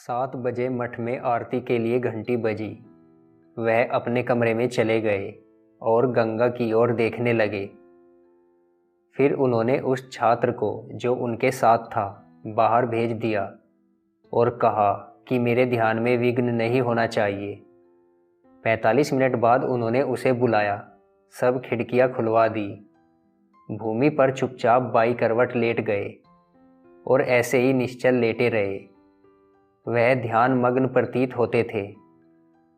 7 बजे मठ में आरती के लिए घंटी बजी। वह अपने कमरे में चले गए और गंगा की ओर देखने लगे। फिर उन्होंने उस छात्र को जो उनके साथ था बाहर भेज दिया और कहा कि मेरे ध्यान में विघ्न नहीं होना चाहिए। 45 मिनट बाद उन्होंने उसे बुलाया, सब खिड़कियां खुलवा दी, भूमि पर चुपचाप बाई करवट लेट गए और ऐसे ही निश्चल लेटे रहे। वह ध्यान मग्न प्रतीत होते थे।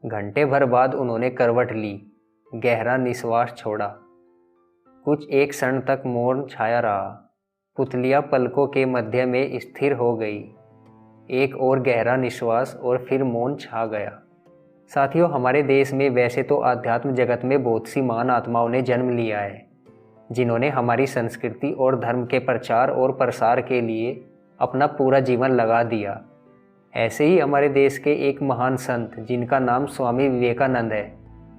घंटे भर बाद उन्होंने करवट ली, गहरा निश्वास छोड़ा। कुछ एक क्षण तक मौन छाया रहा। पुतलियां पलकों के मध्य में स्थिर हो गई। एक और गहरा निश्वास और फिर मौन छा गया। साथियों, हमारे देश में वैसे तो आध्यात्म जगत में बहुत सी महान आत्माओं ने जन्म लिया है, जिन्होंने हमारी संस्कृति और धर्म के प्रचार और प्रसार के लिए अपना पूरा जीवन लगा दिया। ऐसे ही हमारे देश के एक महान संत जिनका नाम स्वामी विवेकानंद है,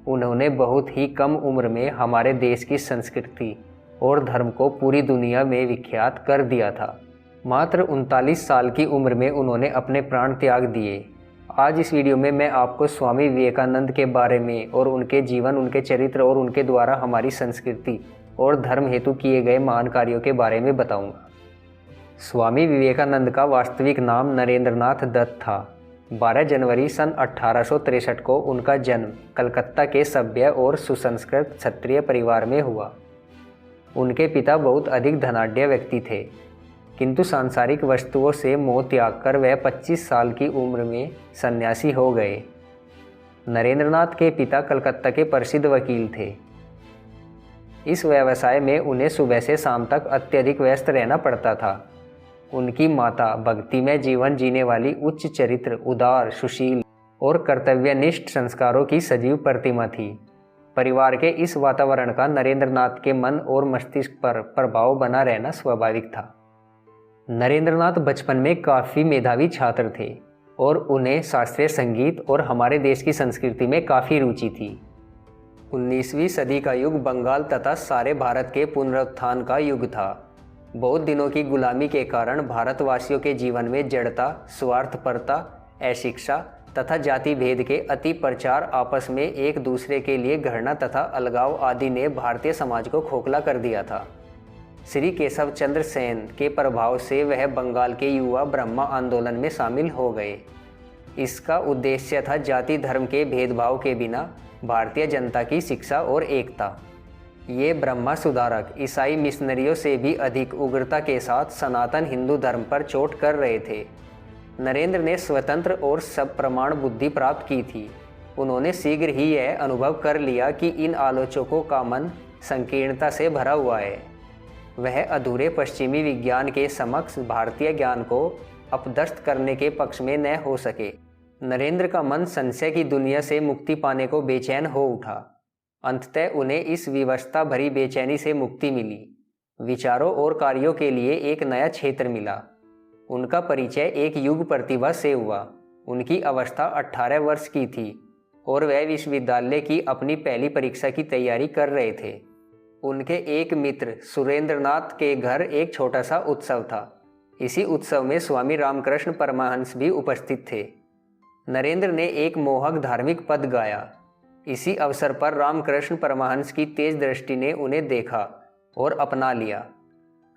उन्होंने बहुत ही कम उम्र में हमारे देश की संस्कृति और धर्म को पूरी दुनिया में विख्यात कर दिया था। मात्र 39 साल की उम्र में उन्होंने अपने प्राण त्याग दिए। आज इस वीडियो में मैं आपको स्वामी विवेकानंद के बारे में और उनके जीवन, उनके चरित्र और उनके द्वारा हमारी संस्कृति और धर्म हेतु किए गए महान कार्यों के बारे में बताऊंगा। स्वामी विवेकानंद का वास्तविक नाम नरेंद्रनाथ दत्त था। 12 जनवरी सन 1863 को उनका जन्म कलकत्ता के सभ्य और सुसंस्कृत क्षत्रिय परिवार में हुआ। उनके पिता बहुत अधिक धनाढ्य व्यक्ति थे, किंतु सांसारिक वस्तुओं से मोह त्याग कर वह 25 साल की उम्र में सन्यासी हो गए। नरेंद्रनाथ के पिता कलकत्ता के प्रसिद्ध वकील थे। इस व्यवसाय में उन्हें सुबह से शाम तक अत्यधिक व्यस्त रहना पड़ता था। उनकी माता भक्तिमय जीवन जीने वाली उच्च चरित्र, उदार, सुशील और कर्तव्यनिष्ठ संस्कारों की सजीव प्रतिमा थी। परिवार के इस वातावरण का नरेंद्रनाथ के मन और मस्तिष्क पर प्रभाव बना रहना स्वाभाविक था। नरेंद्रनाथ बचपन में काफ़ी मेधावी छात्र थे और उन्हें शास्त्रीय संगीत और हमारे देश की संस्कृति में काफ़ी रुचि थी। 19वीं सदी का युग बंगाल तथा सारे भारत के पुनरुत्थान का युग था। बहुत दिनों की गुलामी के कारण भारतवासियों के जीवन में जड़ता, स्वार्थपरता, अशिक्षा तथा जाति भेद के अति प्रचार, आपस में एक दूसरे के लिए घृणा तथा अलगाव आदि ने भारतीय समाज को खोखला कर दिया था। श्री केशव चंद्र सेन के प्रभाव से वह बंगाल के युवा ब्रह्मा आंदोलन में शामिल हो गए। इसका उद्देश्य था जाति धर्म के भेदभाव के बिना भारतीय जनता की शिक्षा और एकता। ये ब्रह्मा सुधारक ईसाई मिशनरियों से भी अधिक उग्रता के साथ सनातन हिंदू धर्म पर चोट कर रहे थे। नरेंद्र ने स्वतंत्र और सप्रमाण बुद्धि प्राप्त की थी। उन्होंने शीघ्र ही यह अनुभव कर लिया कि इन आलोचकों का मन संकीर्णता से भरा हुआ है। वह अधूरे पश्चिमी विज्ञान के समक्ष भारतीय ज्ञान को अपदस्थ करने के पक्ष में न हो सके। नरेंद्र का मन संशय की दुनिया से मुक्ति पाने को बेचैन हो उठा। अंततः उन्हें इस विवशता भरी बेचैनी से मुक्ति मिली। विचारों और कार्यों के लिए एक नया क्षेत्र मिला। उनका परिचय एक युग प्रतिभा से हुआ। उनकी अवस्था 18 वर्ष की थी और वह विश्वविद्यालय की अपनी पहली परीक्षा की तैयारी कर रहे थे। उनके एक मित्र सुरेंद्रनाथ के घर एक छोटा सा उत्सव था। इसी उत्सव में स्वामी रामकृष्ण परमहंस भी उपस्थित थे। नरेंद्र ने एक मोहक धार्मिक पद गाया। इसी अवसर पर रामकृष्ण परमहंस की तेज दृष्टि ने उन्हें देखा और अपना लिया।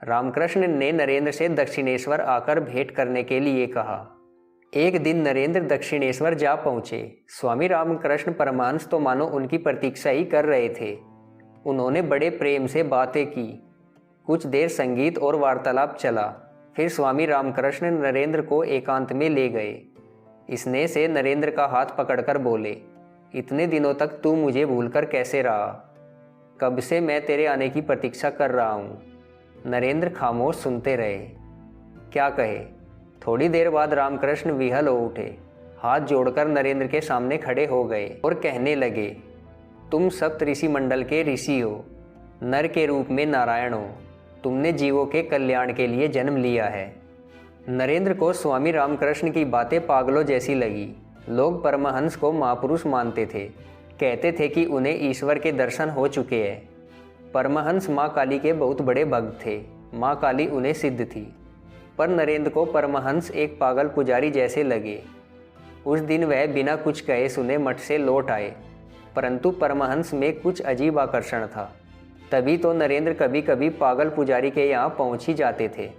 रामकृष्ण ने नरेंद्र से दक्षिणेश्वर आकर भेंट करने के लिए कहा। एक दिन नरेंद्र दक्षिणेश्वर जा पहुंचे। स्वामी रामकृष्ण परमहंस तो मानो उनकी प्रतीक्षा ही कर रहे थे। उन्होंने बड़े प्रेम से बातें की। कुछ देर संगीत और वार्तालाप चला। फिर स्वामी रामकृष्ण नरेंद्र को एकांत में ले गए। स्नेह से नरेंद्र का हाथ पकड़कर बोले, इतने दिनों तक तू मुझे भूलकर कैसे रहा? कब से मैं तेरे आने की प्रतीक्षा कर रहा हूँ। नरेंद्र खामोश सुनते रहे। क्या कहे? थोड़ी देर बाद रामकृष्ण विहल हो उठे। हाथ जोड़कर नरेंद्र के सामने खड़े हो गए और कहने लगे, तुम सप्त ऋषि मंडल के ऋषि हो, नर के रूप में नारायण हो। तुमने जीवों के कल्याण के लिए जन्म लिया है। नरेंद्र को स्वामी रामकृष्ण की बातें पागलों जैसी लगी। लोग परमहंस को महापुरुष मानते थे। कहते थे कि उन्हें ईश्वर के दर्शन हो चुके हैं। परमहंस माँ काली के बहुत बड़े भक्त थे। माँ काली उन्हें सिद्ध थी। पर नरेंद्र को परमहंस एक पागल पुजारी जैसे लगे। उस दिन वह बिना कुछ कहे सुने मठ से लौट आए, परंतु परमहंस में कुछ अजीब आकर्षण था। तभी तो नरेंद्र कभी कभी पागल पुजारी के यहाँ पहुँच ही जाते थे।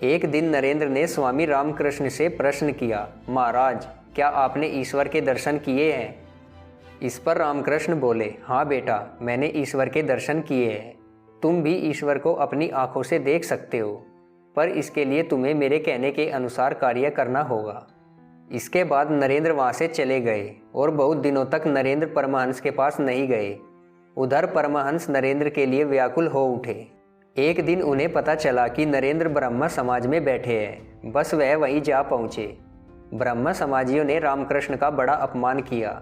एक दिन नरेंद्र ने स्वामी रामकृष्ण से प्रश्न किया, महाराज, क्या आपने ईश्वर के दर्शन किए हैं? इस पर रामकृष्ण बोले, हाँ बेटा, मैंने ईश्वर के दर्शन किए हैं। तुम भी ईश्वर को अपनी आंखों से देख सकते हो, पर इसके लिए तुम्हें मेरे कहने के अनुसार कार्य करना होगा। इसके बाद नरेंद्र वहाँ से चले गए और बहुत दिनों तक नरेंद्र परमहंस के पास नहीं गए। उधर परमहंस नरेंद्र के लिए व्याकुल हो उठे। एक दिन उन्हें पता चला कि नरेंद्र ब्रह्म समाज में बैठे हैं। बस वह वहीं जा पहुँचे। ब्रह्म समाजियों ने रामकृष्ण का बड़ा अपमान किया।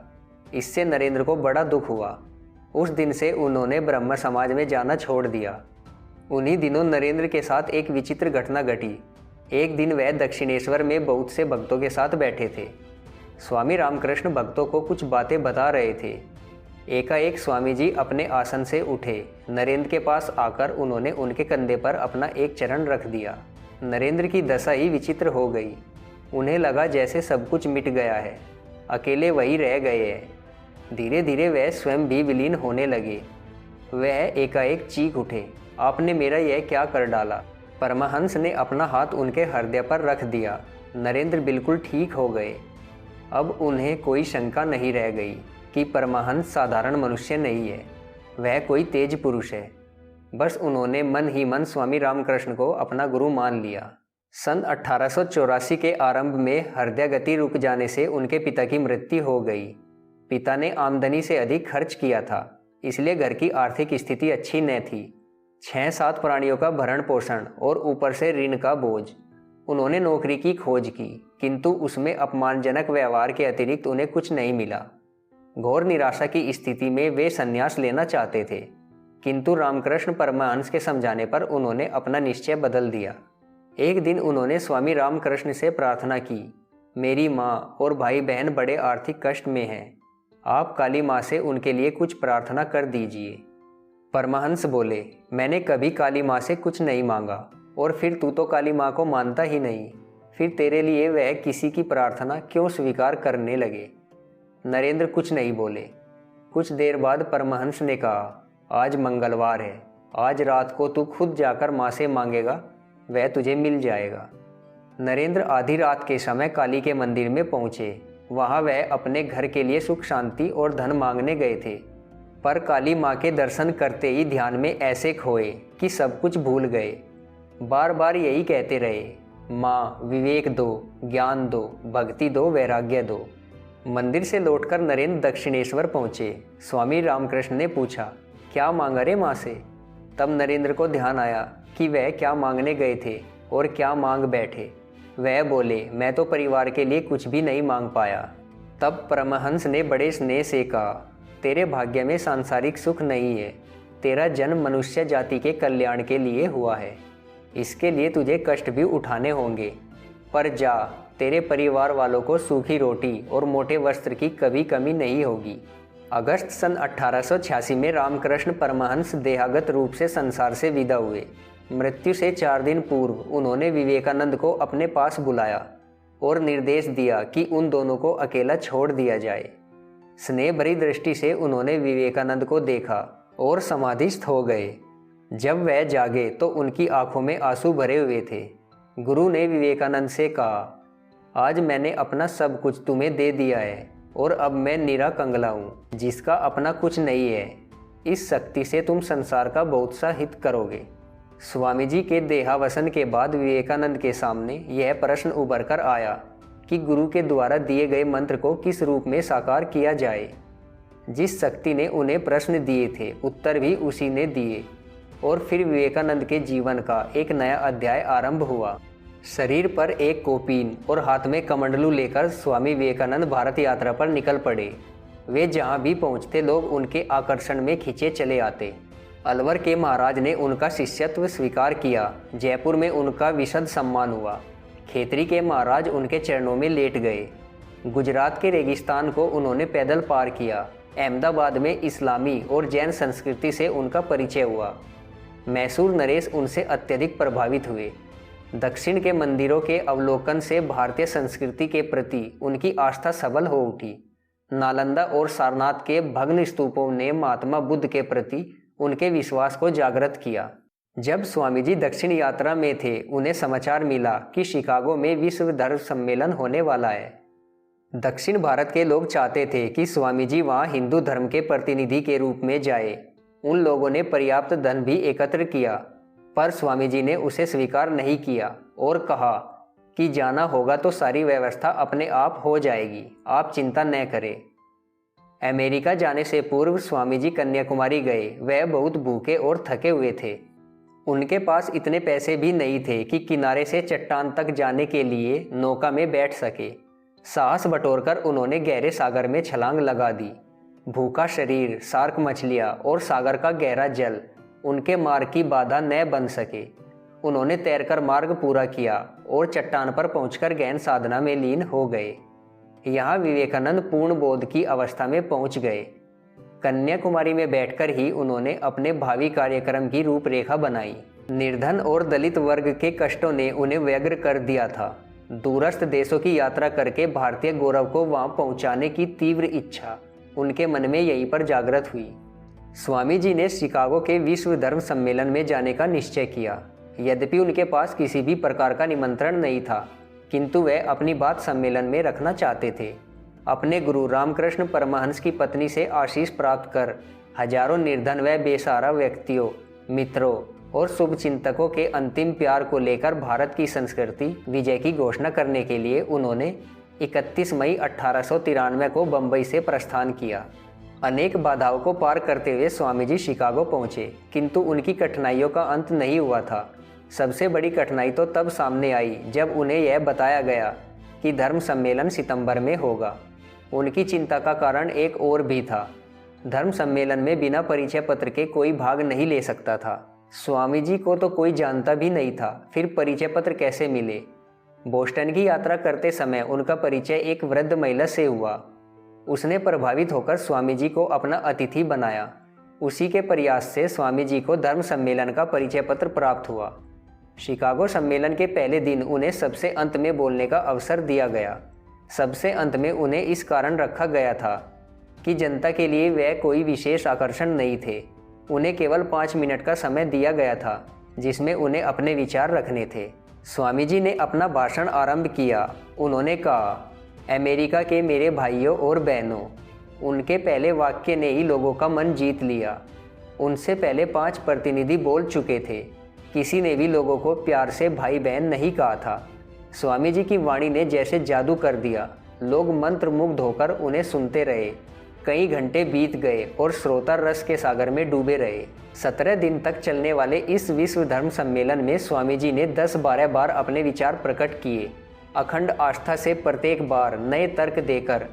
इससे नरेंद्र को बड़ा दुख हुआ। उस दिन से उन्होंने ब्रह्म समाज में जाना छोड़ दिया। उन्हीं दिनों नरेंद्र के साथ एक विचित्र घटना घटी। एक दिन वह दक्षिणेश्वर में बहुत से भक्तों के साथ बैठे थे। स्वामी रामकृष्ण भक्तों को कुछ बातें बता रहे थे। एकाएक स्वामी जी अपने आसन से उठे। नरेंद्र के पास आकर उन्होंने उनके कंधे पर अपना एक चरण रख दिया। नरेंद्र की दशा ही विचित्र हो गई। उन्हें लगा जैसे सब कुछ मिट गया है, अकेले वही रह गए हैं। धीरे धीरे वह स्वयं भी विलीन होने लगे। वह एकाएक चीख उठे, आपने मेरा यह क्या कर डाला? परमहंस ने अपना हाथ उनके हृदय पर रख दिया। नरेंद्र बिल्कुल ठीक हो गए। अब उन्हें कोई शंका नहीं रह गई कि परमहंस साधारण मनुष्य नहीं है, वह कोई तेज पुरुष है। बस उन्होंने मन ही मन स्वामी रामकृष्ण को अपना गुरु मान लिया। सन 1884 के आरंभ में हृदय गति रुक जाने से उनके पिता की मृत्यु हो गई। पिता ने आमदनी से अधिक खर्च किया था, इसलिए घर की आर्थिक स्थिति अच्छी न थी। 6-7 प्राणियों का भरण पोषण और ऊपर से ऋण का बोझ। उन्होंने नौकरी की खोज की, किंतु उसमें अपमानजनक व्यवहार के अतिरिक्त उन्हें कुछ नहीं मिला। घोर निराशा की स्थिति में वे संन्यास लेना चाहते थे, किंतु रामकृष्ण परमहंस के समझाने पर उन्होंने अपना निश्चय बदल दिया। एक दिन उन्होंने स्वामी रामकृष्ण से प्रार्थना की, मेरी माँ और भाई बहन बड़े आर्थिक कष्ट में हैं, आप काली माँ से उनके लिए कुछ प्रार्थना कर दीजिए। परमहंस बोले, मैंने कभी काली माँ से कुछ नहीं मांगा, और फिर तू तो काली माँ को मानता ही नहीं, फिर तेरे लिए वह किसी की प्रार्थना क्यों स्वीकार करने लगे? नरेंद्र कुछ नहीं बोले। कुछ देर बाद परमहंस ने कहा, आज मंगलवार है, आज रात को तू खुद जाकर माँ से मांगेगा, वह तुझे मिल जाएगा। नरेंद्र आधी रात के समय काली के मंदिर में पहुँचे। वहाँ वह अपने घर के लिए सुख शांति और धन मांगने गए थे, पर काली माँ के दर्शन करते ही ध्यान में ऐसे खोए कि सब कुछ भूल गए। बार बार यही कहते रहे, माँ विवेक दो, ज्ञान दो, भक्ति दो, वैराग्य दो। मंदिर से लौटकर नरेंद्र दक्षिणेश्वर पहुँचे। स्वामी रामकृष्ण ने पूछा, क्या मांगा रे माँ से? तब नरेंद्र को ध्यान आया कि वह क्या मांगने गए थे और क्या मांग बैठे। वह बोले, मैं तो परिवार के लिए कुछ भी नहीं मांग पाया। तब परमहंस ने बड़े स्नेह से कहा, तेरे भाग्य में सांसारिक सुख नहीं है, तेरा जन्म मनुष्य जाति के कल्याण के लिए हुआ है, इसके लिए तुझे कष्ट भी उठाने होंगे, पर जा, तेरे परिवार वालों को सूखी रोटी और मोटे वस्त्र की कभी कमी नहीं होगी। अगस्त सन 1886 में रामकृष्ण परमहंस देहागत रूप से संसार से विदा हुए। मृत्यु से 4 दिन पूर्व उन्होंने विवेकानंद को अपने पास बुलाया और निर्देश दिया कि उन दोनों को अकेला छोड़ दिया जाए। स्नेह भरी दृष्टि से उन्होंने विवेकानंद को देखा और समाधिस्थ हो गए। जब वह जागे तो उनकी आंखों में आंसू भरे हुए थे। गुरु ने विवेकानंद से कहा, आज मैंने अपना सब कुछ तुम्हें दे दिया है और अब मैं निरा कंगला हूँ, जिसका अपना कुछ नहीं है। इस शक्ति से तुम संसार का बहुत सा हित करोगे। स्वामी जी के देहावसन के बाद विवेकानंद के सामने यह प्रश्न उभर कर आया कि गुरु के द्वारा दिए गए मंत्र को किस रूप में साकार किया जाए। जिस शक्ति ने उन्हें प्रश्न दिए थे, उत्तर भी उसी ने दिए, और फिर विवेकानंद के जीवन का एक नया अध्याय आरंभ हुआ। शरीर पर एक कोपीन और हाथ में कमंडलू लेकर स्वामी विवेकानंद भारत यात्रा पर निकल पड़े। वे जहाँ भी पहुँचते लोग उनके आकर्षण में खींचे चले आते। अलवर के महाराज ने उनका शिष्यत्व स्वीकार किया। जयपुर में उनका विशद सम्मान हुआ। खेतरी के महाराज उनके चरणों में लेट गए। गुजरात के रेगिस्तान को उन्होंने पैदल पार किया। अहमदाबाद में इस्लामी और जैन संस्कृति से उनका परिचय हुआ। मैसूर नरेश उनसे अत्यधिक प्रभावित हुए। दक्षिण के मंदिरों के अवलोकन से भारतीय संस्कृति के प्रति उनकी आस्था सबल हो उठी। नालंदा और सारनाथ के भग्न स्तूपों ने महात्मा बुद्ध के प्रति उनके विश्वास को जागृत किया। जब स्वामी जी दक्षिण यात्रा में थे, उन्हें समाचार मिला कि शिकागो में विश्व धर्म सम्मेलन होने वाला है। दक्षिण भारत के लोग चाहते थे कि स्वामी जी वहाँ हिंदू धर्म के प्रतिनिधि के रूप में जाए। उन लोगों ने पर्याप्त धन भी एकत्र किया, पर स्वामी जी ने उसे स्वीकार नहीं किया और कहा कि जाना होगा तो सारी व्यवस्था अपने आप हो जाएगी, आप चिंता न करें। अमेरिका जाने से पूर्व स्वामी जी कन्याकुमारी गए। वह बहुत भूखे और थके हुए थे। उनके पास इतने पैसे भी नहीं थे कि किनारे से चट्टान तक जाने के लिए नौका में बैठ सके। साहस बटोरकर उन्होंने गहरे सागर में छलांग लगा दी। भूखा शरीर, शार्क मछलियाँ और सागर का गहरा जल उनके मार्ग की बाधा न बन सके। उन्होंने तैरकर मार्ग पूरा किया और चट्टान पर पहुंचकर गहन साधना में लीन हो गए। यहाँ विवेकानंद पूर्ण बोध की अवस्था में पहुंच गए। कन्याकुमारी में बैठकर ही उन्होंने अपने भावी कार्यक्रम की रूपरेखा बनाई। निर्धन और दलित वर्ग के कष्टों ने उन्हें व्यग्र कर दिया था। दूरस्थ देशों की यात्रा करके भारतीय गौरव को वहां पहुंचाने की तीव्र इच्छा उनके मन में यहीं पर जागृत हुई। स्वामी जी ने शिकागो के विश्व धर्म सम्मेलन में जाने का निश्चय किया। यद्यपि उनके पास किसी भी प्रकार का निमंत्रण नहीं था, किंतु वह अपनी बात सम्मेलन में रखना चाहते थे। अपने गुरु रामकृष्ण परमहंस की पत्नी से आशीष प्राप्त कर हजारों निर्धन व बेसहारा व्यक्तियों, मित्रों और शुभचिंतकों के अंतिम प्यार को लेकर भारत की संस्कृति विजय की घोषणा करने के लिए उन्होंने 31 मई 1893 को बंबई से प्रस्थान किया। अनेक बाधाओं को पार करते हुए स्वामी जी शिकागो पहुंचे, किंतु उनकी कठिनाइयों का अंत नहीं हुआ था। सबसे बड़ी कठिनाई तो तब सामने आई जब उन्हें यह बताया गया कि धर्म सम्मेलन सितंबर में होगा। उनकी चिंता का कारण एक और भी था। धर्म सम्मेलन में बिना परिचय पत्र के कोई भाग नहीं ले सकता था। स्वामी जी को तो कोई जानता भी नहीं था, फिर परिचय पत्र कैसे मिले। बोस्टन की यात्रा करते समय उनका परिचय एक वृद्ध महिला से हुआ। उसने प्रभावित होकर स्वामी जी को अपना अतिथि बनाया। उसी के प्रयास से स्वामी जी को धर्म सम्मेलन का परिचय पत्र प्राप्त हुआ। शिकागो सम्मेलन के पहले दिन उन्हें सबसे अंत में बोलने का अवसर दिया गया। सबसे अंत में उन्हें इस कारण रखा गया था कि जनता के लिए वह कोई विशेष आकर्षण नहीं थे। उन्हें केवल 5 मिनट का समय दिया गया था जिसमें उन्हें अपने विचार रखने थे। स्वामी जी ने अपना भाषण आरंभ किया। उन्होंने कहा, अमेरिका के मेरे भाइयों और बहनों, उनके पहले वाक्य ने ही लोगों का मन जीत लिया। उनसे पहले 5 प्रतिनिधि बोल चुके थे, किसी ने भी लोगों को प्यार से भाई बहन नहीं कहा था। स्वामी जी की वाणी ने जैसे जादू कर दिया। लोग मंत्रमुग्ध होकर उन्हें सुनते रहे। कई घंटे बीत गए और श्रोता रस के सागर में डूबे रहे। 17 दिन तक चलने वाले इस विश्व धर्म सम्मेलन में स्वामी जी ने 10-12 बार अपने विचार प्रकट किए। अखंड आस्था से प्रत्येक बार नए तर्क देकर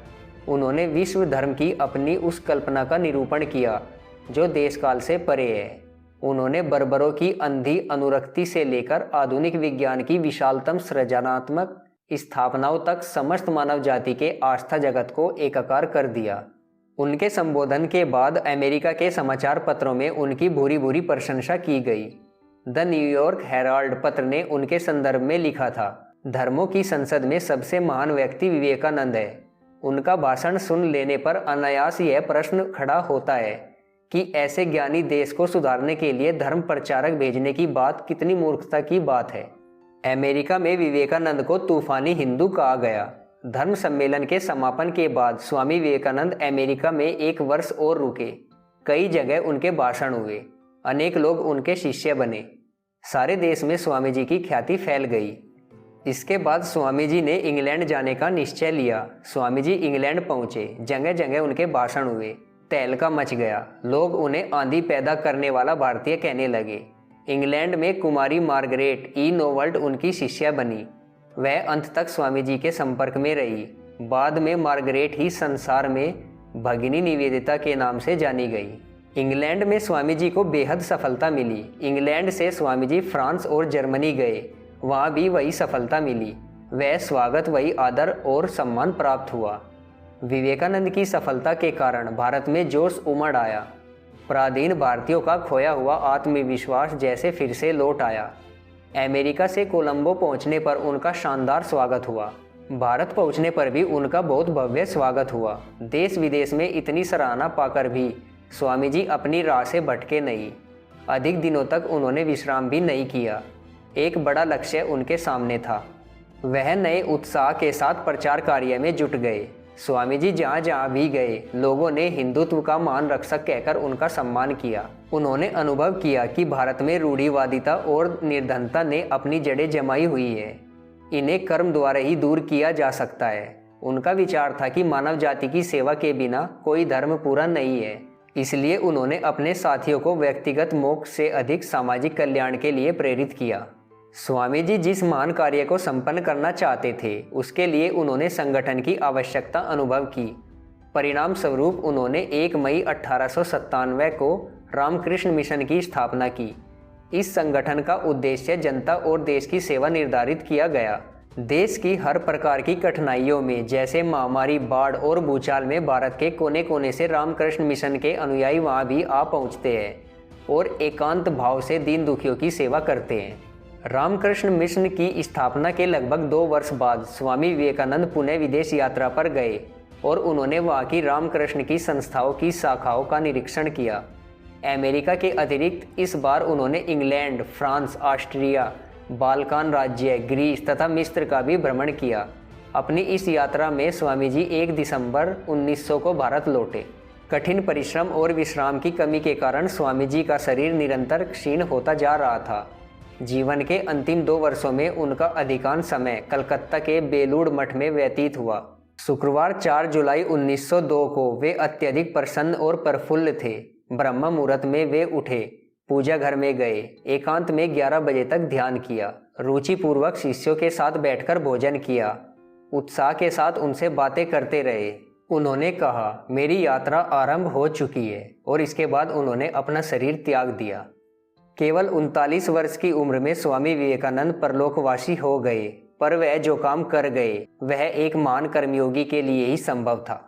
उन्होंने विश्व धर्म की अपनी उस कल्पना का निरूपण किया जो देश काल से परे है। उन्होंने बर्बरों की अंधी अनुरक्ति से लेकर आधुनिक विज्ञान की विशालतम सृजनात्मक स्थापनाओं तक समस्त मानव जाति के आस्था जगत को एकाकार कर दिया। उनके संबोधन के बाद अमेरिका के समाचार पत्रों में उनकी भूरी भूरी प्रशंसा की गई। द न्यूयॉर्क हेराल्ड पत्र ने उनके संदर्भ में लिखा था, धर्मों की संसद में सबसे महान व्यक्ति विवेकानंद है। उनका भाषण सुन लेने पर अनायास यह प्रश्न खड़ा होता है कि ऐसे ज्ञानी देश को सुधारने के लिए धर्म प्रचारक भेजने की बात कितनी मूर्खता की बात है। अमेरिका में विवेकानंद को तूफानी हिंदू कहा गया। धर्म सम्मेलन के समापन के बाद स्वामी विवेकानंद अमेरिका में 1 वर्ष और रुके। कई जगह उनके भाषण हुए। अनेक लोग उनके शिष्य बने। सारे देश में स्वामी जी की ख्याति फैल गई। इसके बाद स्वामी जी ने इंग्लैंड जाने का निश्चय लिया। स्वामी जी इंग्लैंड पहुंचे। जगह जगह उनके भाषण हुए। तहलका मच गया। लोग उन्हें आंधी पैदा करने वाला भारतीय कहने लगे। इंग्लैंड में कुमारी मार्गरेट ई नोवल्ट उनकी शिष्या बनी। वह अंत तक स्वामी जी के संपर्क में रही। बाद में मार्गरेट ही संसार में भगिनी निवेदिता के नाम से जानी गई। इंग्लैंड में स्वामी जी को बेहद सफलता मिली। इंग्लैंड से स्वामी जी फ्रांस और जर्मनी गए। वहाँ भी वही सफलता मिली। वह स्वागत, वही आदर और सम्मान प्राप्त हुआ। विवेकानंद की सफलता के कारण भारत में जोश उमड़ आया। पराधीन भारतीयों का खोया हुआ आत्मविश्वास जैसे फिर से लौट आया। अमेरिका से कोलंबो पहुंचने पर उनका शानदार स्वागत हुआ। भारत पहुंचने पर भी उनका बहुत भव्य स्वागत हुआ। देश विदेश में इतनी सराहना पाकर भी स्वामी जी अपनी राह से भटके नहीं। अधिक दिनों तक उन्होंने विश्राम भी नहीं किया। एक बड़ा लक्ष्य उनके सामने था। वह नए उत्साह के साथ प्रचार कार्य में जुट गए। स्वामी जी जहाँ जहाँ भी गए, लोगों ने हिंदुत्व का मान रक्षक कहकर उनका सम्मान किया। उन्होंने अनुभव किया कि भारत में रूढ़िवादिता और निर्धनता ने अपनी जड़ें जमाई हुई है। इन्हें कर्म द्वारा ही दूर किया जा सकता है। उनका विचार था कि मानव जाति की सेवा के बिना कोई धर्म पूरा नहीं है। इसलिए उन्होंने अपने साथियों को व्यक्तिगत मोक्ष से अधिक सामाजिक कल्याण के लिए प्रेरित किया। स्वामी जी जिस महान कार्य को संपन्न करना चाहते थे, उसके लिए उन्होंने संगठन की आवश्यकता अनुभव की। परिणाम स्वरूप उन्होंने 1 मई 1897 को रामकृष्ण मिशन की स्थापना की। इस संगठन का उद्देश्य जनता और देश की सेवा निर्धारित किया गया। देश की हर प्रकार की कठिनाइयों में, जैसे महामारी, बाढ़ और भूचाल में, भारत के कोने कोने से रामकृष्ण मिशन के अनुयायी वहां भी आ पहुंचते हैं और एकांत भाव से दीन दुखियों की सेवा करते हैं। रामकृष्ण मिशन की स्थापना के लगभग 2 वर्ष बाद स्वामी विवेकानंद पुणे विदेश यात्रा पर गए और उन्होंने वहां की रामकृष्ण की संस्थाओं की शाखाओं का निरीक्षण किया। अमेरिका के अतिरिक्त इस बार उन्होंने इंग्लैंड, फ्रांस, ऑस्ट्रिया, बाल्कान राज्य, ग्रीस तथा मिस्र का भी भ्रमण किया। अपनी इस यात्रा में स्वामी जी 1 दिसंबर 1900 को भारत लौटे। कठिन परिश्रम और विश्राम की कमी के कारण स्वामी जी का शरीर निरंतर क्षीण होता जा रहा था। जीवन के अंतिम 2 वर्षों में उनका अधिकांश समय कलकत्ता के बेलूड़ मठ में व्यतीत हुआ। शुक्रवार 4 जुलाई 1902 को वे अत्यधिक प्रसन्न और प्रफुल्ल थे। ब्रह्म मुहूर्त में वे उठे, पूजा घर में गए, एकांत में 11 बजे तक ध्यान किया, रुचिपूर्वक शिष्यों के साथ बैठकर भोजन किया, उत्साह के साथ उनसे बातें करते रहे। उन्होंने कहा, मेरी यात्रा आरंभ हो चुकी है, और इसके बाद उन्होंने अपना शरीर त्याग दिया। केवल 39 वर्ष की उम्र में स्वामी विवेकानंद परलोकवासी हो गए, पर वह जो काम कर गए वह एक महान कर्मयोगी के लिए ही संभव था।